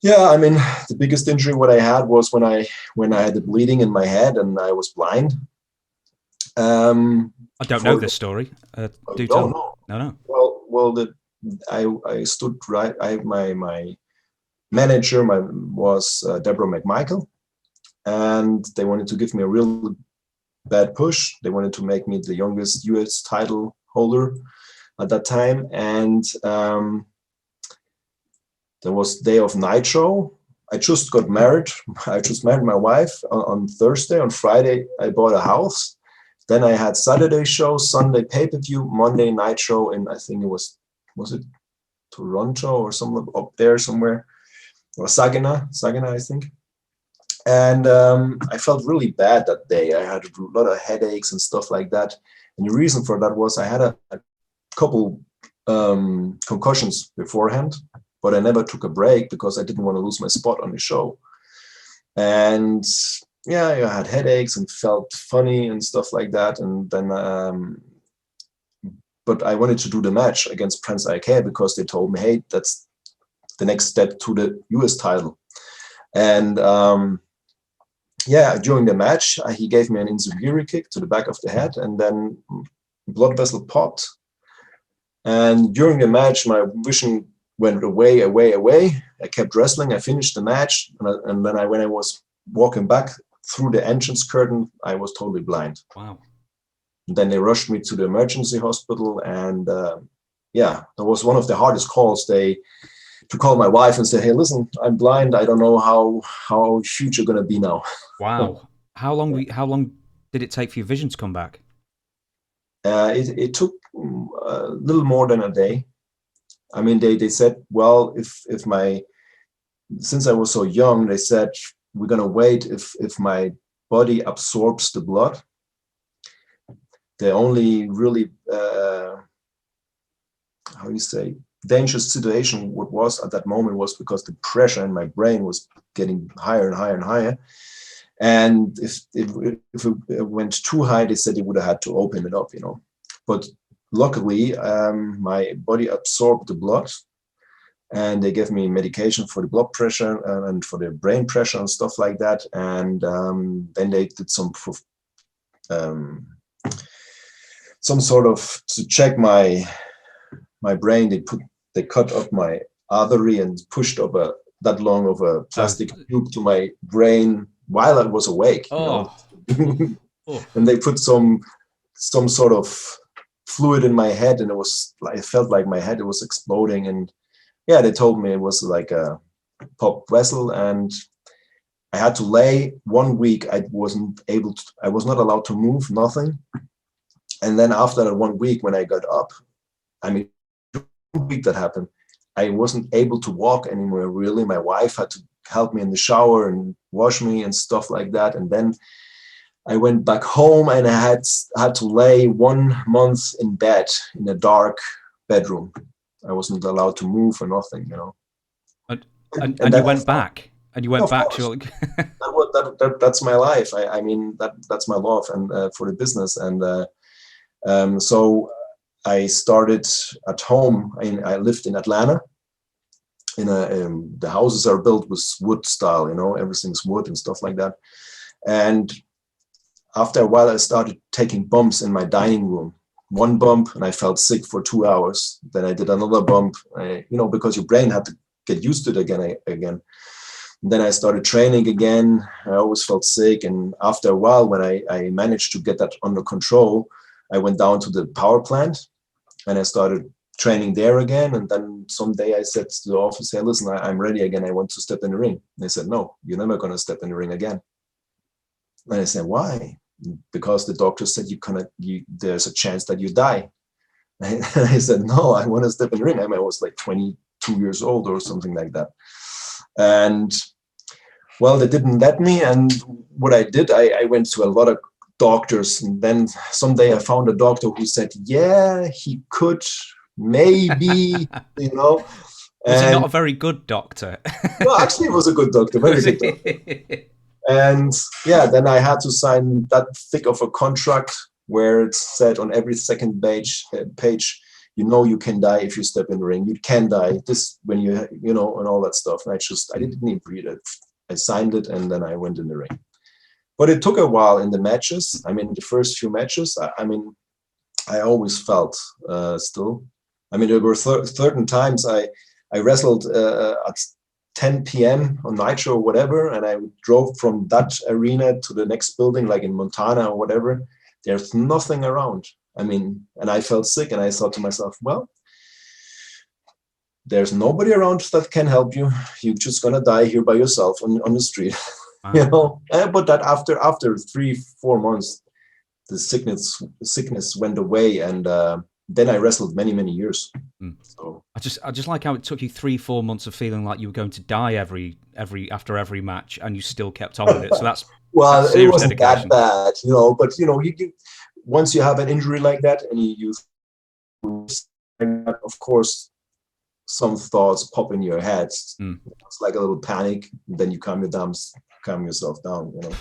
Yeah, I mean, the biggest injury what I had was when I had the bleeding in my head and I was blind. I don't know For this story. oh, you Do don't tell. know. No, no. Well, I stood right. My manager was Deborah McMichael, and they wanted to give me a real bad push. They wanted to make me the youngest U.S. title holder at that time, and there was day of Nitro. I just got married. I just married my wife on Thursday. On Friday, I bought a house. Then I had Saturday show, Sunday pay-per-view, Monday Nitro, and I think was it Toronto or somewhere up there somewhere, or Saginaw, I think. And I felt really bad that day. I had a lot of headaches and stuff like that. And the reason for that was I had a couple concussions beforehand, but I never took a break because I didn't want to lose my spot on the show. And yeah, I had headaches and felt funny and stuff like that. And then, but I wanted to do the match against Prince Iaukea because they told me, hey, that's the next step to the US title. And yeah, during the match, he gave me an enziguri kick to the back of the head, and then blood vessel popped. And during the match, my vision went away. I kept wrestling. I finished the match, and then when I was walking back through the entrance curtain, I was totally blind. Wow. And then they rushed me to the emergency hospital, and yeah, that was one of the hardest calls. They to call my wife and say, "Hey, listen, I'm blind. I don't know how huge you're gonna be now." Wow. How long did it take for your vision to come back? It took a little more than a day. I mean, they said, well, if my since I was so young, they said we're gonna wait if my body absorbs the blood. The only really how you say dangerous situation what was at that moment was because the pressure in my brain was getting higher and higher and higher. And if it went too high, they said they would have had to open it up, you know. But luckily, my body absorbed the blood, and they gave me medication for the blood pressure and for the brain pressure and stuff like that. And then they did um, some sort of to check my brain. They cut up my artery and pushed up that long of a Oh, plastic tube to my brain while I was awake, you know. oh, oh. And they put some sort of fluid in my head, and it felt like my head was exploding. And yeah, they told me it was like a pop vessel, and I had to lay 1 week. I was not allowed to move, nothing. And then after that 1 week, when I got up, I mean, 1 week that happened, I wasn't able to walk anymore. Really, my wife had to help me in the shower and wash me and stuff like that. And then I went back home, and I had to lay 1 month in bed in a dark bedroom. I wasn't allowed to move or nothing, you know. And, And and you then I went found, back. And you went of back course, to that's my life. I mean, that's my love and for the business. And so I started at home. I lived in Atlanta. The houses are built with wood style, you know, everything's wood and stuff like that. And after a while, I started taking bumps in my dining room. One bump, and I felt sick for 2 hours. Then I did another bump, because your brain had to get used to it again. And then I started training again. I always felt sick. And after a while, when I managed to get that under control, I went down to the power plant and I started training there again. And then someday I said to the office, hey, listen, I'm ready again. I want to step in the ring. And they said, no, you're never going to step in the ring again. And I said, why? Because the doctor said there's a chance that you die. And I said, no, I want to step in the ring. I was like 22 years old or something like that. And well, they didn't let me. And what I did, I went to a lot of doctors. And then someday I found a doctor who said, yeah, he could maybe, you know. Was he not And a very good doctor? no, actually, it was a good doctor, very Was good doctor. he? And yeah, then I had to sign that thick of a contract where it said on every second page, you know you can die if you step in the ring. You can die this when you know, and all that stuff. And I didn't even read it. I signed it and then I went in the ring. But it took a while in the matches. I mean, the first few matches, I always felt still. I mean, there were certain times I wrestled at 10 p.m. on Nitro or whatever, and I drove from that arena to the next building, like in Montana or whatever. There's nothing around. I mean, and I felt sick, and I thought to myself, well, there's nobody around that can help you. You're just gonna die here by yourself on the street. Wow. You know. But that after 3-4 months, the sickness went away, and then I wrestled many years. So I just like how it took you 3-4 months of feeling like you were going to die after every match, and you still kept on with it. So that's well, that's it wasn't dedication. that bad, you know. But you know, you once you have an injury like that, and you of course, some thoughts pop in your head. It's like a little panic. Then you calm yourself down, you know.